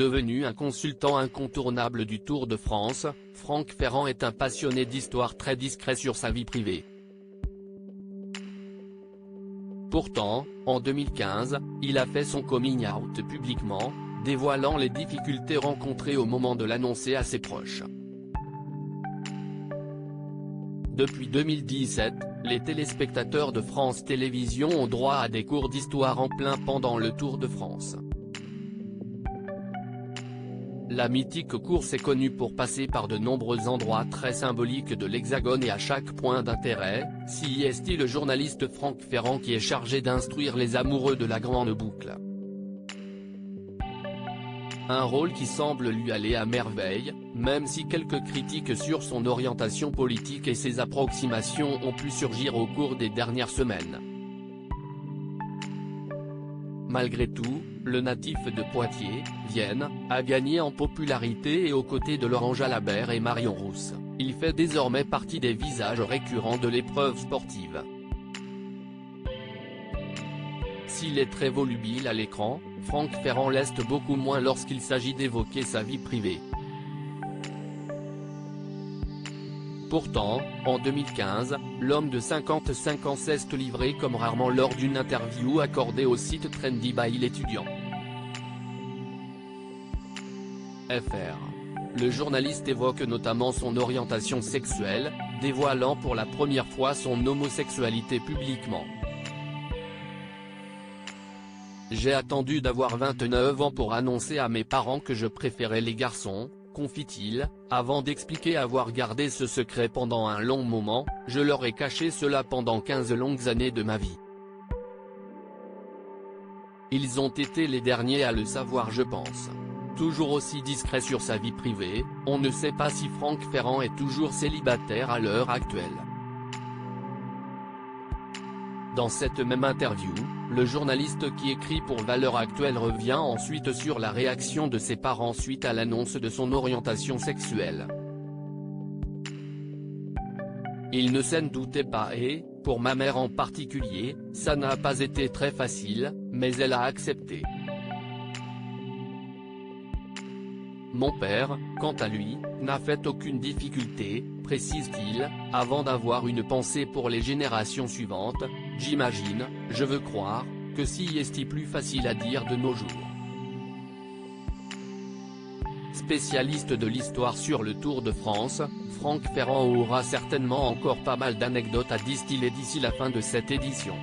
Devenu un consultant incontournable du Tour de France, Franck Ferrand est un passionné d'histoire très discret sur sa vie privée. Pourtant, en 2015, il a fait son coming out publiquement, dévoilant les difficultés rencontrées au moment de l'annoncer à ses proches. Depuis 2017, les téléspectateurs de France Télévisions ont droit à des cours d'histoire en plein pendant le Tour de France. La mythique course est connue pour passer par de nombreux endroits très symboliques de l'Hexagone et à chaque point d'intérêt, s'y est le journaliste Franck Ferrand qui est chargé d'instruire les amoureux de la grande boucle. Un rôle qui semble lui aller à merveille, même si quelques critiques sur son orientation politique et ses approximations ont pu surgir au cours des dernières semaines. Malgré tout, le natif de Poitiers, Vienne, a gagné en popularité et aux côtés de Laurent Jalabert et Marion Rousse, il fait désormais partie des visages récurrents de l'épreuve sportive. S'il est très volubile à l'écran, Franck Ferrand l'est beaucoup moins lorsqu'il s'agit d'évoquer sa vie privée. Pourtant, en 2015, l'homme de 55 ans s'est livré comme rarement lors d'une interview accordée au site Trendy by l'étudiant. Le journaliste évoque notamment son orientation sexuelle, dévoilant pour la première fois son homosexualité publiquement. J'ai attendu d'avoir 29 ans pour annoncer à mes parents que je préférais les garçons, confie-t-il, avant d'expliquer avoir gardé ce secret pendant un long moment, je leur ai caché cela pendant 15 longues années de ma vie. Ils ont été les derniers à le savoir je pense. Toujours aussi discret sur sa vie privée, on ne sait pas si Franck Ferrand est toujours célibataire à l'heure actuelle. Dans cette même interview, le journaliste qui écrit pour Valeurs Actuelles revient ensuite sur la réaction de ses parents suite à l'annonce de son orientation sexuelle. Il ne s'en doutait pas et, pour ma mère en particulier, ça n'a pas été très facile, mais elle a accepté. Mon père, quant à lui, n'a fait aucune difficulté, précise-t-il, avant d'avoir une pensée pour les générations suivantes, j'imagine, je veux croire, que si est plus facile à dire de nos jours. Spécialiste de l'histoire sur le Tour de France, Franck Ferrand aura certainement encore pas mal d'anecdotes à distiller d'ici la fin de cette édition.